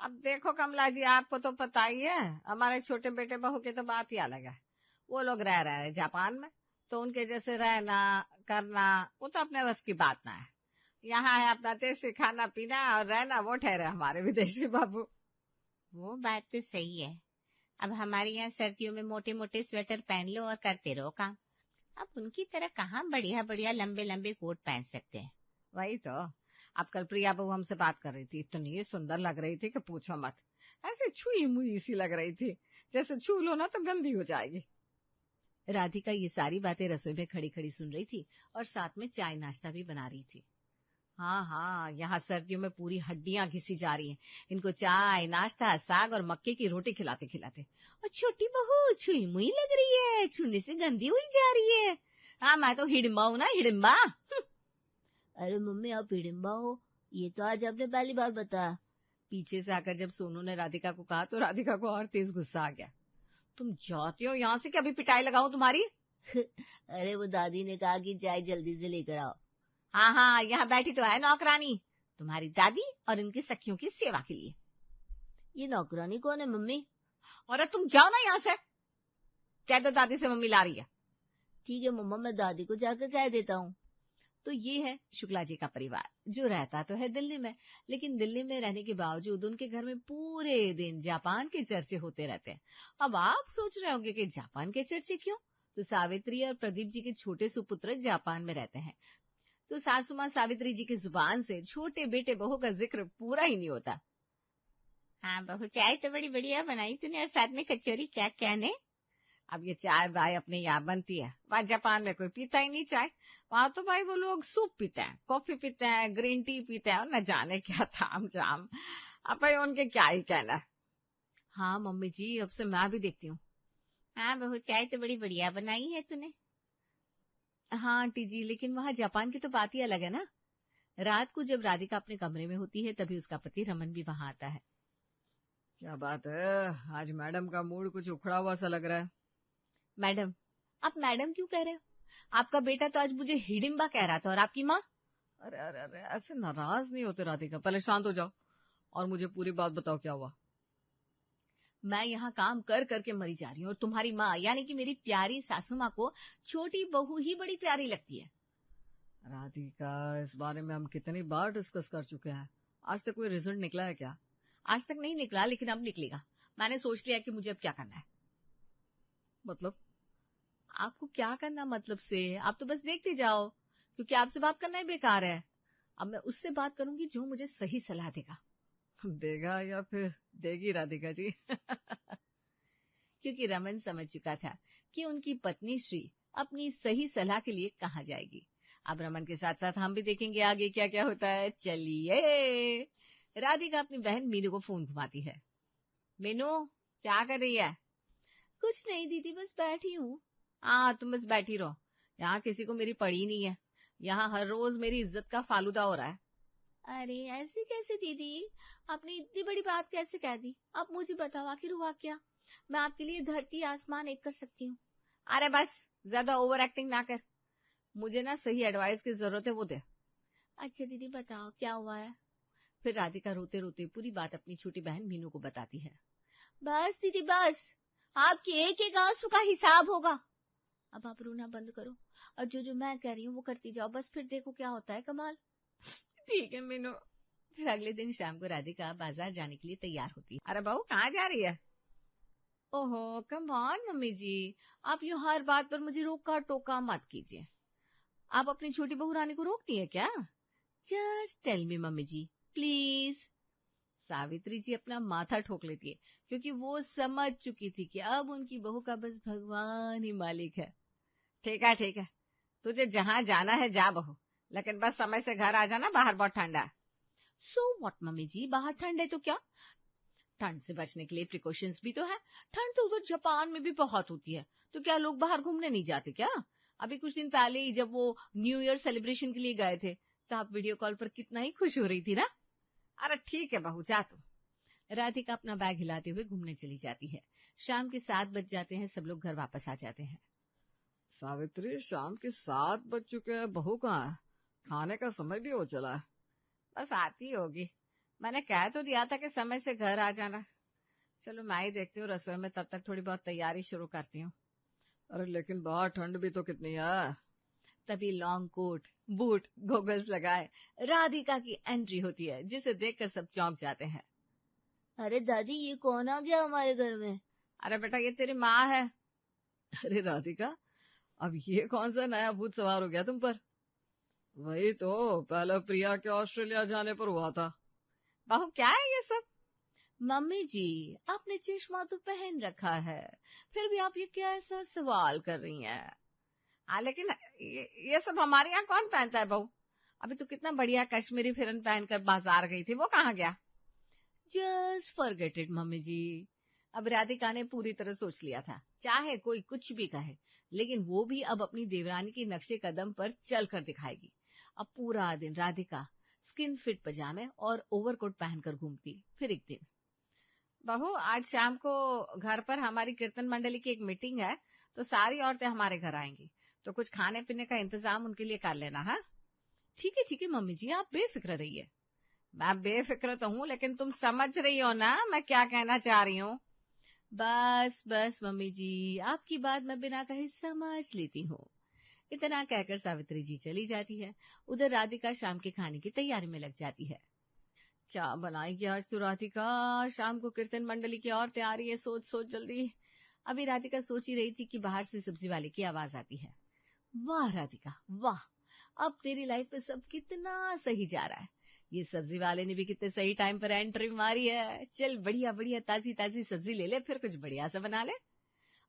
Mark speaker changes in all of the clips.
Speaker 1: अब देखो कमला जी, आपको तो पता ही है, हमारे छोटे बेटे बहू की तो बात ही अलग है। वो लोग रह रहे हैं जापान में, तो उनके जैसे रहना करना वो तो अपने बस की बात ना है। यहाँ है अपना देशी खाना पीना और रहना, वो ठहरे हमारे विदेशी बाबू।
Speaker 2: वो बात तो सही है। अब हमारे यहाँ सर्दियों में मोटे मोटे स्वेटर पहन लो और करते रहो काम। अब उनकी तरह कहाँ बढ़िया बढ़िया लंबे लंबे कोट पहन सकते हैं।
Speaker 1: वही तो। अब कल प्रिया बहू हमसे बात कर रही थी, इतनी सुंदर लग रही थी कि पूछो मत। ऐसे छुई मुई सी लग रही थी, जैसे छू लो ना तो गंदी हो जाएगी। राधिका ये सारी बातें रसोई में खड़ी खड़ी सुन रही थी और साथ में चाय नाश्ता भी बना रही थी। हाँ हाँ, यहाँ सर्दियों में पूरी हड्डियां घिसी जा रही हैं, इनको चाय नाश्ता साग और मक्के की रोटी खिलाते खिलाते। और छोटी बहू छुई मुई लग रही है, छूने से गंदी हुई जा रही है। हाँ, मैं तो हिडिम्बा हूँ ना, हिडिम्बा।
Speaker 3: अरे मम्मी आप हिडिम्बा हो, ये तो आज आपने पहली बार बताया।
Speaker 1: पीछे से आकर जब सोनू ने राधिका को कहा तो राधिका को और तेज गुस्सा आ गया। तुम जाती हो यहाँ से कि अभी पिटाई लगाऊं तुम्हारी?
Speaker 3: अरे वो दादी ने कहा कि चाय जल्दी से लेकर आओ।
Speaker 1: हाँ हाँ, यहाँ बैठी तो है नौकरानी, तुम्हारी दादी और इनकी सखियों की सेवा के लिए।
Speaker 3: ये नौकरानी कौन है मम्मी?
Speaker 1: और तुम जाओ ना यहाँ से, कह दो दादी से मम्मी ला रही है।
Speaker 3: ठीक है मम्मा, मैं दादी को जाकर कह देता हूँ।
Speaker 1: तो ये है शुक्ला जी का परिवार, जो रहता तो है दिल्ली में, लेकिन दिल्ली में रहने के बावजूद उनके घर में पूरे दिन जापान के चर्चे होते रहते हैं। अब आप सोच रहे होंगे कि जापान के चर्चे क्यों? तो सावित्री और प्रदीप जी के छोटे सुपुत्र जापान में रहते हैं, तो सासू माँ सावित्री जी की जुबान से छोटे बेटे बहू का जिक्र पूरा ही नहीं होता।
Speaker 2: हाँ बहू, चाय तो बड़ी बढ़िया बनाई तूने, और साथ में कचौरी क्या क्या ने।
Speaker 1: अब ये चाय भाई अपने यहाँ बनती है, वहां जापान में कोई पीता ही नहीं चाय। वहां तो भाई वो लोग सूप पीते हैं, कॉफी पीते हैं, ग्रीन टी पीते हैं, और न जाने क्या ताम जाम। अब भाई उनके क्या ही कहना। हाँ मम्मी जी, अब से मैं भी देखती हूँ।
Speaker 2: हाँ बहू, चाय तो बड़ी बढ़िया बनाई है तूने।
Speaker 1: हाँ आंटी जी, लेकिन वहां जापान की तो बात ही अलग है ना। रात को जब राधिका अपने कमरे में होती है तभी उसका पति रमन भी वहां आता है। क्या बात है, आज मैडम का मूड कुछ उखड़ा हुआ सा लग रहा है। मैडम? आप मैडम क्यों कह रहे हो? आपका बेटा तो आज मुझे हिडिम्बा कह रहा था, और आपकी माँ? अरे अरे अरे, ऐसे नाराज नहीं होते राधिका, पहले शांत हो जाओ और मुझे पूरी बात बताओ, क्या हुआ? मैं यहाँ काम कर करके मरी जा रही हूँ, और तुम्हारी माँ यानी कि मेरी प्यारी सासू माँ को छोटी बहू ही बड़ी प्यारी लगती है। राधिका, इस बारे में हम कितनी बार डिस्कस कर चुके हैं, आज तक कोई रिजल्ट निकला है क्या? आज तक नहीं निकला, लेकिन अब निकलेगा। मैंने सोच लिया कि मुझे अब क्या करना है। मतलब? आपको क्या करना मतलब से? आप तो बस देखते जाओ, क्योंकि आपसे बात करना ही बेकार है। अब मैं उससे बात करूंगी जो मुझे सही सलाह देगा। देगा या फिर देगी राधिका जी? क्योंकि रमन समझ चुका था कि उनकी पत्नी श्री अपनी सही सलाह के लिए कहाँ जाएगी। अब रमन के साथ साथ हम भी देखेंगे आगे क्या क्या होता है। चलिए। राधिका अपनी बहन मीनू को फोन घुमाती है। मीनू, क्या कर रही है? कुछ नहीं दीदी, बस बैठी हूँ। हाँ, तुम बस बैठी रहो, यहाँ किसी को मेरी पड़ी नहीं है। यहाँ हर रोज मेरी इज्जत का फालूदा हो रहा है। अरे ऐसे कैसे दीदी, आपने इतनी बड़ी बात कैसे कह दी? आप मुझे बताओ आखिर हुआ क्या? मैं आपके लिए धरती आसमान एक कर सकती हूँ। अरे बस, ज्यादा ओवर एक्टिंग ना कर, मुझे ना सही एडवाइस की जरूरत है, वो दे। अच्छा दीदी बताओ क्या हुआ है? फिर राधिका रोते रोते पूरी बात अपनी छोटी बहन मीनू को बताती है। बस दीदी बस, आपकी एक एक आंसू का हिसाब होगा। अब आप रोना बंद करो और जो जो मैं कह रही हूँ वो करती जाओ, बस फिर देखो क्या होता है कमाल। ठीक है मीनू। फिर अगले दिन शाम को राधिका बाजार जाने के लिए तैयार होती है। अरे बहू, कहाँ जा रही है? ओहो कम ऑन मम्मी जी, आप यूं हर बात पर मुझे रोका टोका मत कीजिए। आप अपनी छोटी बहू रानी को रोकती है क्या? Just tell me mummy ji please. Savitri ji अपना माथा ठोक लेती है, क्योंकि वो समझ चुकी थी कि अब उनकी बहू का बस भगवान ही मालिक है। ठीक है, तुझे जहां जाना है जा बहू, लेकिन बस समय से घर आ जाना, बाहर बहुत ठंडा है। सो व्हाट मम्मी जी, बाहर ठंड है तो क्या? ठंड से बचने के लिए प्रिकॉशंस भी तो है। ठंड तो उधर जापान में भी बहुत होती है, तो क्या लोग बाहर घूमने नहीं जाते क्या? अभी कुछ दिन पहले ही जब वो न्यू ईयर सेलिब्रेशन के लिए गए थे, तो आप वीडियो कॉल पर कितना ही खुश हो रही थी ना। अरे ठीक है बहू, जा तू। राधिका अपना बैग हिलाते हुए घूमने चली जाती है। शाम के 7 बज जाते हैं, सब लोग घर वापस आ जाते हैं। सावित्री, शाम के 7 बज चुके हैं, बहू कहाँ है? खाने का समय भी हो चला है। बस आती होगी, मैंने कह तो दिया था कि समय से घर आ जाना। चलो मैं ही देखती हूँ रसोई में, तब तक थोड़ी बहुत तैयारी शुरू करती हूँ। अरे लेकिन बाहर ठंड भी तो कितनी है। तभी लॉन्ग कोट, बूट, गोगल्स लगाए राधिका की एंट्री होती है, जिसे देखकर सब चौंक जाते हैं।
Speaker 3: अरे दादी, ये कौन आ गया हमारे घर में?
Speaker 1: अरे बेटा, ये तेरी माँ है। अरे राधिका, अब ये कौन सा नया भूत सवार हो गया तुम पर? वही तो पहले प्रिया के ऑस्ट्रेलिया जाने पर हुआ था। बहू क्या है ये सब? मम्मी जी, आपने चश्मा तो पहन रखा है, फिर भी आप ये कैसा सवाल कर रही हैं? हाँ लेकिन ये सब हमारे यहाँ कौन पहनता है बहू? अभी तो कितना बढ़िया कश्मीरी फिरन पहनकर बाजार गई थी, वो कहाँ गया? जस्ट फॉरगेट इट मम्मी जी। अब राधिका ने पूरी तरह सोच लिया था, चाहे कोई कुछ भी कहे, लेकिन वो भी अब अपनी देवरानी के नक्शे कदम पर चल कर दिखाएगी। अब पूरा दिन राधिका स्किन फिट पजामे और ओवरकोट पहनकर घूमती। फिर एक दिन, बहू आज शाम को घर पर हमारी कीर्तन मंडली की एक मीटिंग है, तो सारी औरतें हमारे घर आएंगी, तो कुछ खाने पीने का इंतजाम उनके लिए कर लेना। हाँ ठीक है मम्मी जी, आप बेफिक्र रहिए। मैं बेफिक्र तो हूँ, लेकिन तुम समझ रही हो ना मैं क्या कहना चाह रही हूँ? बस मम्मी जी, आपकी बात मैं बिना कहे समझ लेती हूँ। इतना कहकर सावित्री जी चली जाती है। उधर राधिका शाम के खाने की तैयारी में लग जाती है। क्या बनाएगी आज तो राधिका? शाम को कीर्तन मंडली की औरतें आ रही है, सोच जल्दी। अभी राधिका सोच ही रही थी कि बाहर से सब्जी वाले की आवाज आती है। वाह राधिका वाह, अब तेरी लाइफ में सब कितना सही जा रहा है। ये सब्जी वाले ने भी कितने सही टाइम पर एंट्री मारी है। चल बढ़िया ताजी ताजी सब्जी ले ले, फिर कुछ बढ़िया सा बना ले।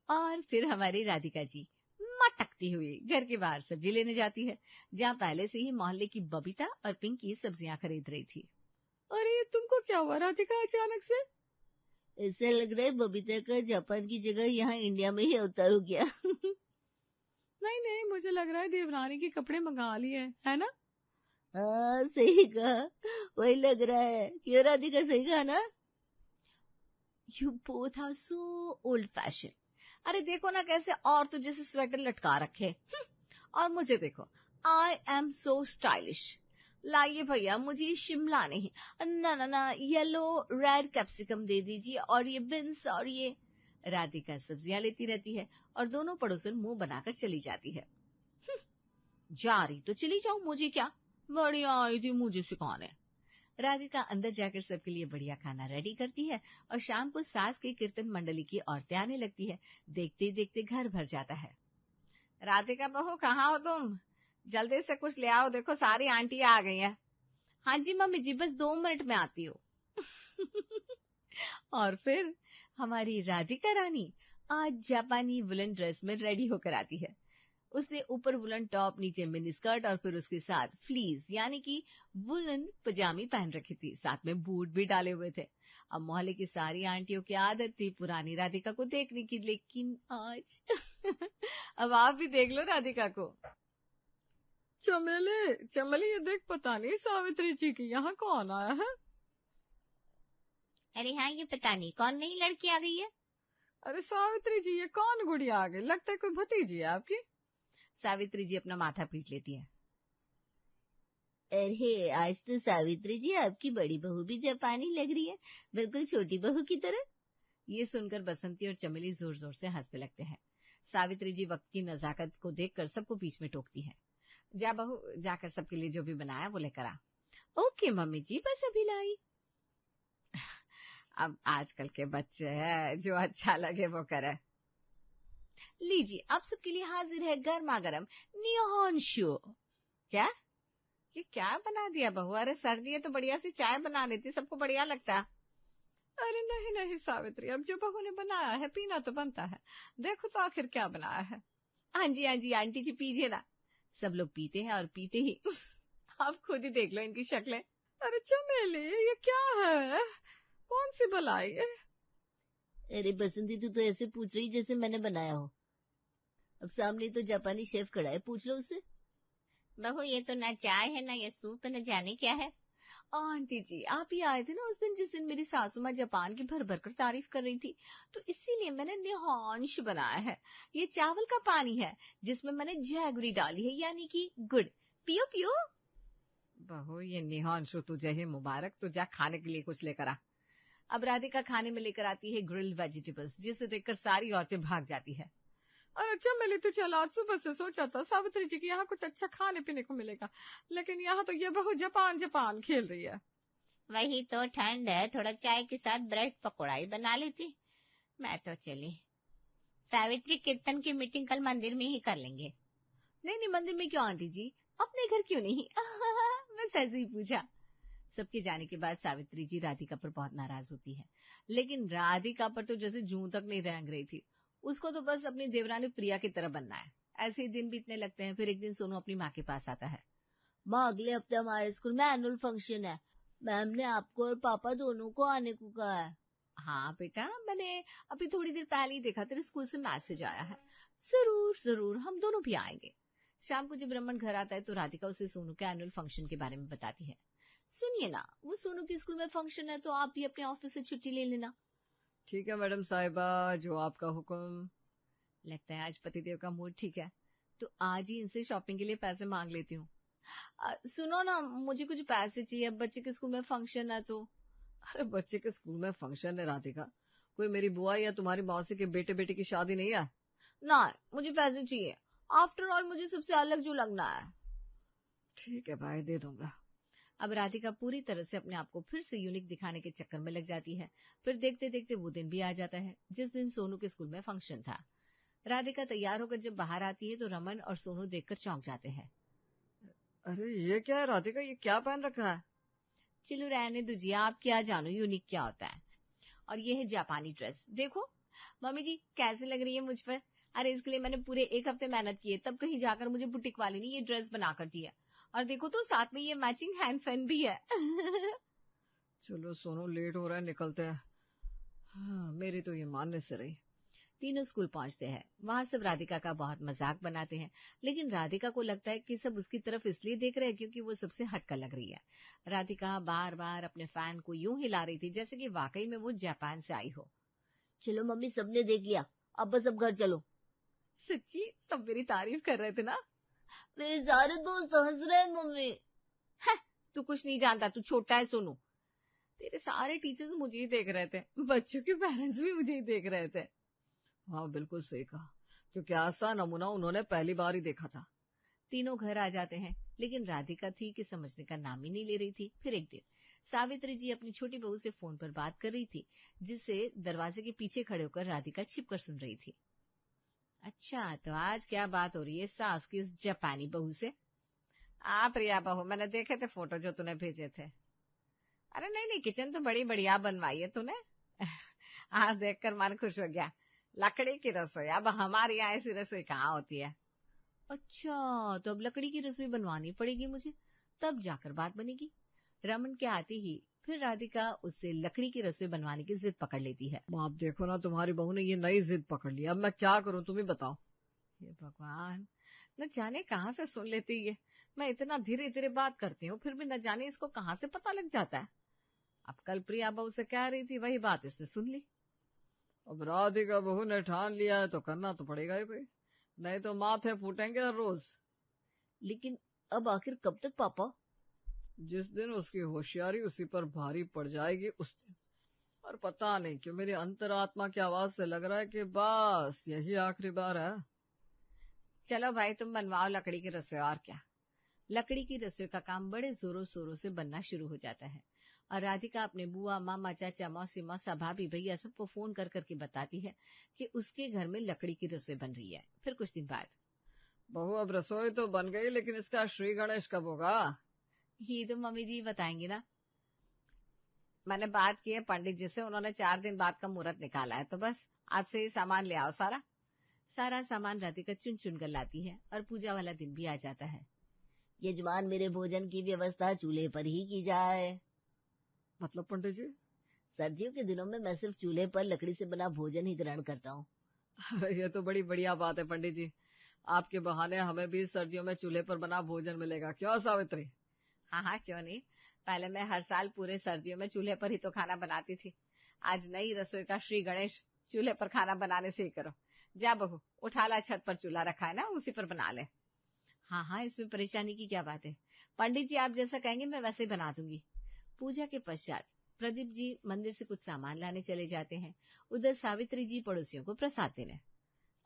Speaker 1: और फिर हमारी राधिका जी मटकती हुई घर के बाहर सब्जी लेने जाती है, जहाँ पहले से ही मोहल्ले की बबीता और पिंकी सब्जियां खरीद रही थी। अरे तुमको क्या हुआ राधिका अचानक से?
Speaker 3: ऐसा लग रहा है बबीता का जापान की जगह यहाँ इंडिया में ही अवतार हो गया।
Speaker 1: नहीं, मुझे लग रहा है देवरानी के कपड़े मंगा लिए है ना?
Speaker 3: हाँ सही कहा, वही लग रहा है। क्यों राधिका, सही कहा ना?
Speaker 1: You both are so old fashion. अरे देखो ना कैसे औरतों जैसे स्वेटर लटका रखे। और मुझे देखो, आई एम सो स्टाइलिश। लाइए भैया, मुझे ये शिमला नहीं, ना येलो रेड कैप्सिकम दे दीजिए, और ये बीन्स, और ये। राधिका सब्जियां लेती रहती है और दोनों पड़ोसन मुंह बनाकर चली जाती है। जा रही तो चली जाऊं, मुझे क्या, बढ़िया आई थी मुझे सिखाने। राधिका अंदर जाकर सबके लिए बढ़िया खाना रेडी करती है और शाम को सास की कीर्तन मंडली की औरतें आने लगती है। देखते ही देखते घर भर जाता है। राधिका बहू कहाँ हो तुम? जल्दी से कुछ ले आओ, देखो सारी आंटियां आ गई हैं। हाँ जी मम्मी जी, बस 2 मिनट में आती हूँ। और फिर हमारी राधिका रानी आज जापानी वुलन ड्रेस में रेडी होकर आती है। उसने ऊपर वुलन टॉप, नीचे मिनी स्कर्ट और फिर उसके साथ फ्लीस यानी कि वुलन पजामी पहन रखी थी, साथ में बूट भी डाले हुए थे। अब मोहल्ले की सारी आंटियों की आदत थी पुरानी राधिका को देखने की, लेकिन आज अब आप भी देख लो राधिका को। चमेली ये देख, पता नहीं सावित्री जी की यहाँ कौन आया है।
Speaker 2: अरे हाँ, ये पता नहीं कौन नई लड़की आ गई है।
Speaker 1: अरे सावित्री जी, ये कौन गुड़िया आ गई? लगता है कोई भतीजी है आपकी। सावित्री जी अपना माथा पीट लेती है।
Speaker 3: अरे आज तो सावित्री जी आपकी बड़ी बहू भी जापानी लग रही है, बिल्कुल छोटी बहू की तरह।
Speaker 1: ये सुनकर बसंती और चमेली जोर जोर से हंसने लगते हैं। सावित्री जी वक्त की नजाकत को देखकर सबको बीच में टोकती है। जा बहू, जाकर सबके लिए जो भी बनाया वो लेकर आ। ओके मम्मी जी, बस अभी लाई। अब आजकल के बच्चे हैं, जो अच्छा लगे वो करे। लीजिए आप सबके लिए हाजिर है गर्मा गर्म निहॉन शो। क्या ये क्या बना दिया बहू? अरे सर्दी है तो बढ़िया सी चाय बना लेती, सबको बढ़िया लगता। अरे नहीं सावित्री, अब जो बहू ने बनाया है पीना तो बनता है। देखो तो आखिर क्या बनाया है। हाँ जी आंटी जी पीजिए ना। सब लोग पीते हैं और पीते ही आप खुद ही देख लो इनकी शक्लें। अरे चमेली, ये क्या है? कौन सी बलाई है?
Speaker 3: अरे बसंती, तू तो ऐसे पूछ रही जैसे मैंने बनाया हो। अब सामने तो जापानी शेफ खड़ा है, पूछ लो उससे।
Speaker 2: बहू ये तो ना चाय है ना ये सूप है, न जाने क्या है।
Speaker 1: आंटी जी, आप ही आए थे ना उस दिन, जिस दिन मेरी सासू माँ जापान की भर भर कर तारीफ कर रही थी, तो इसीलिए मैंने निहांश बनाया है। ये चावल का पानी है जिसमें मैंने जैगरी डाली है, यानी कि गुड़। पियो पियो। बहू ये निहांशु तुझे ही मुबारक, तू जा खाने के लिए कुछ लेकर आ। अब राधिका खाने में लेकर आती है ग्रिल्ड वेजिटेबल्स, जिसे देखकर सारी औरतें भाग जाती है। और अच्छा मिली तो चलो, आज सुबह से सोचा था सावित्री जी की यहाँ कुछ अच्छा खाने पीने को मिलेगा, लेकिन यहाँ तो ये बहू जापान जापान खेल रही है।
Speaker 2: वही तो ठंड है, थोड़ा चाय के साथ ब्रेड पकौड़ा ही बना लेती। मैं तो चली। सावित्री, कीर्तन की मीटिंग कल मंदिर में ही कर लेंगे।
Speaker 1: नहीं नहीं, मंदिर में क्यों आंटी जी, अपने घर क्यों नहीं? बस ऐसे ही पूछा। सबके जाने के बाद सावित्री जी राधिका पर बहुत नाराज होती है, लेकिन राधिका पर तो जैसे जूं तक नहीं रेंग रही थी। उसको तो बस अपनी देवरानी प्रिया की तरह बनना है। ऐसे ही दिन बीतने लगते हैं। फिर एक दिन सोनू अपनी माँ के पास आता है।
Speaker 3: माँ, अगले हफ्ते हमारे स्कूल में एनुअल फंक्शन है, मैम ने आपको और पापा दोनों को आने को कहा है।
Speaker 1: हाँ बेटा, मैंने अभी थोड़ी देर पहले ही देखा, तेरे स्कूल से मैसेज आया है। जरूर जरूर, हम दोनों भी आएंगे। शाम को जब रमन घर आता है तो राधिका उसे सोनू के एनुअल फंक्शन के बारे में बताती है। सुनिए ना, वो सोनू के स्कूल में फंक्शन है तो आप भी अपने ऑफिस से छुट्टी ले लेना। ठीक है मैडम साहिबा, जो आपका हुक्म। लगता है आज पतिदेव का मूड ठीक है, तो आज ही इनसे शॉपिंग के लिए पैसे मांग लेती हूँ। सुनो ना, मुझे कुछ पैसे चाहिए, बच्चे के स्कूल में फंक्शन है तो। अरे बच्चे के स्कूल में फंक्शन है राधिका, कोई मेरी बुआ या तुम्हारी मौसी के बेटे बेटे की शादी नहीं है ना। मुझे पैसे चाहिए, आफ्टर ऑल मुझे सबसे अलग जो लगना है। ठीक है भाई, दे दूंगा। अब राधिका पूरी तरह से अपने आप को फिर से यूनिक दिखाने के चक्कर में लग जाती है। फिर देखते देखते वो दिन भी आ जाता है जिस दिन सोनू के स्कूल में फंक्शन था। राधिका तैयार होकर जब बाहर आती है तो रमन और सोनू देखकर चौंक जाते हैं। अरे ये क्या है राधिका, ये क्या पहन रखा है? चलो रहने दीजिए, आप क्या जानो यूनिक क्या होता है। और ये है जापानी ड्रेस, देखो मम्मी जी कैसे लग रही है मुझ पर। अरे इसके लिए मैंने पूरे 1 हफ्ते मेहनत की है, तब कहीं जाकर मुझे बुटीक वाली ने ये ड्रेस बना कर दी है। और देखो तो साथ में ये मैचिंग हैंड फैन भी है। चलो सोनू, लेट हो रहा है, निकलते हैं। हाँ, मेरी तो ये मानने से रही। तीनों स्कूल पहुंचते हैं। वहां सब राधिका का बहुत मजाक बनाते हैं, लेकिन राधिका को लगता है कि सब उसकी तरफ इसलिए देख रहे हैं क्योंकि वो सबसे हटकर लग रही है। राधिका बार बार अपने फैन को यूं हिला रही थी जैसे कि वाकई में वो जापान से आई हो।
Speaker 3: चलो मम्मी, सबने देख लिया, अब बस अब घर चलो।
Speaker 1: सच्ची सब मेरी तारीफ कर रहे थे ना?
Speaker 3: मेरे सारे दोस्त हंस रहे हैं मम्मी।
Speaker 1: है, तू कुछ नहीं जानता, तू छोटा है सोनू। तेरे सारे टीचर्स मुझे ही देख रहे थे, बच्चों के पेरेंट्स भी मुझे ही देख रहे थे। हाँ बिल्कुल सही कहा, क्योंकि ऐसा नमूना उन्होंने पहली बार ही देखा था। तीनों घर आ जाते हैं, लेकिन राधिका थी कि समझने का नाम ही नहीं ले रही थी। फिर एक दिन सावित्री जी अपनी छोटी बहू से फोन पर बात कर रही थी, जिसे दरवाजे के पीछे खड़े होकर राधिका छिपकर सुन रही थी। अच्छा, तो आज क्या बात हो रही है सास की उस जापानी बहू से? प्रिया बहू, मैंने देखे थे फोटो जो तूने भेजे थे। अरे नहीं नहीं, किचन तो बड़ी बढ़िया बनवाई है तूने। आज देखकर मन खुश हो गया। लकड़ी की रसोई, अब हमारे यहाँ ऐसी रसोई कहाँ होती है। अच्छा, तो अब लकड़ी की रसोई बनवानी पड़ेगी मुझे, तब जाकर बात बनेगी। रमन के आते ही फिर राधिका उससे लकड़ी की रसोई बनवाने की जिद पकड़ लेती है। आप देखो ना, तुम्हारी बहू ने ये नई जिद पकड़ ली, अब मैं क्या करूं, तुम ही बताओ। हे भगवान, न जाने कहाँ से सुन लेती है। मैं इतना धीरे धीरे बात करती हूँ, फिर भी न जाने इसको कहाँ से पता लग जाता है। अब कल प्रिया बहू से कह रही थी, वही बात इसने सुन ली। अब राधिका बहू ने ठान लिया है तो करना तो पड़ेगा ही कोई, नहीं तो माथे फूटेंगे हर रोज।
Speaker 3: लेकिन अब आखिर कब तक पापा?
Speaker 1: जिस दिन उसकी होशियारी उसी पर भारी पड़ जाएगी उस दिन। और पता नहीं क्यों मेरी अंतरात्मा की आवाज से लग रहा है कि बस यही आखिरी बार है। चलो भाई, तुम बनवाओ लकड़ी की रसोई, और क्या। लकड़ी की रसोई का काम बड़े जोरों शोरों से बनना शुरू हो जाता है और राधिका अपने बुआ, मामा, चाचा, मौसी, मौसा, भाभी, भैया सबको फोन कर करके बताती है कि उसके घर में लकड़ी की रसोई बन रही है। फिर कुछ दिन बाद, बहू अब रसोई तो बन गई, लेकिन इसका श्री गणेश कब होगा? ये तो मम्मी जी बताएंगे ना। मैंने बात की है पंडित जी से, उन्होंने 4 दिन बाद का मुहूर्त निकाला है, तो बस आज से ही सामान ले आओ। सारा सामान राधिका चुन चुन कर लाती है और पूजा वाला दिन भी आ जाता है।
Speaker 3: यजमान, मेरे भोजन की व्यवस्था चूल्हे पर ही की जाए।
Speaker 1: मतलब पंडित जी?
Speaker 3: सर्दियों के दिनों में मैं सिर्फ चूल्हे पर लकड़ी से बना भोजन ही ग्रहण करता हूँ।
Speaker 1: ये तो बड़ी बढ़िया बात है पंडित जी, आपके बहाने हमें भी सर्दियों में चूल्हे पर बना भोजन मिलेगा, क्यों सावित्री? हाँ, क्यों नहीं। पहले मैं हर साल पूरे सर्दियों में चूल्हे पर ही तो खाना बनाती थी। आज नई रसोई का श्री गणेश चूल्हे पर खाना बनाने से ही करो। जा बहू, उठा ला, छत पर चूल्हा रखा है ना, उसी पर बना ले। हाँ, इसमें परेशानी की क्या बात है। पंडित जी आप जैसा कहेंगे मैं वैसे ही बना दूंगी। पूजा के पश्चात प्रदीप जी मंदिर से कुछ सामान लाने चले जाते हैं। उधर सावित्री जी पड़ोसियों को प्रसाद देने।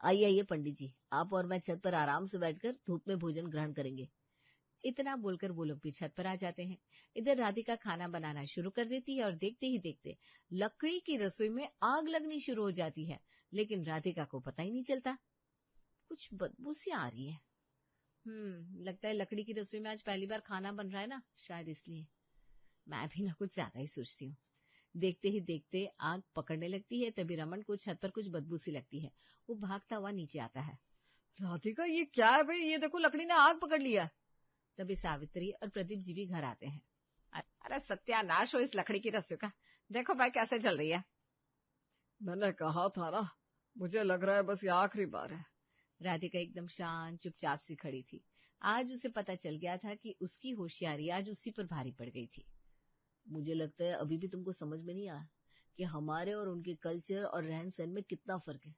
Speaker 3: आइए आइए पंडित जी, आप और मैं छत पर आराम से बैठकर धूप में भोजन ग्रहण करेंगे।
Speaker 1: इतना बोलकर वो लोग भी छत पर आ जाते हैं। इधर राधिका खाना बनाना शुरू कर देती है और देखते ही देखते लकड़ी की रसोई में आग लगनी शुरू हो जाती है, लेकिन राधिका को पता ही नहीं चलता। कुछ बदबू सी आ रही है। लगता है लकड़ी की रसोई में आज पहली बार खाना बन रहा है ना, शायद इसलिए। मैं भी ना कुछ ज्यादा ही सोचती हूँ। देखते ही देखते आग पकड़ने लगती है। तभी रमन को छत पर कुछ बदबू सी लगती है। वो भागता हुआ नीचे आता है। राधिका ये क्या है भाई, ये देखो लकड़ी ने आग पकड़ लिया। तभी सावित्री और प्रदीप जी भी घर आते हैं। अरे सत्यानाश हो इस लकड़ी की रस्सियों का, देखो भाई कैसे जल रही है। मैंने कहा था ना, मुझे लग रहा है बस ये आखिरी बार है। राधिका एकदम शांत चुपचाप सी खड़ी थी। आज उसे पता चल गया था कि उसकी होशियारी आज उसी पर भारी पड़ गई थी।
Speaker 3: मुझे लगता है अभी भी तुमको समझ में नहीं आया कि हमारे और उनके कल्चर और रहन सहन में कितना फर्क है।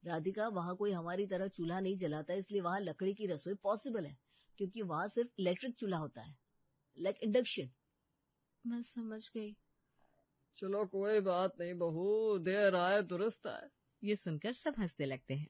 Speaker 3: राधिका, वहां कोई हमारी तरह चूल्हा नहीं जलाता, इसलिए वहां लकड़ी की रसोई पॉसिबल है, क्योंकि वहां सिर्फ इलेक्ट्रिक चूल्हा होता है, लाइक इंडक्शन।
Speaker 1: मैं समझ गई।
Speaker 4: चलो कोई बात नहीं बहू, देर आए दुरुस्त आए।
Speaker 1: ये सुनकर सब हंसने लगते हैं।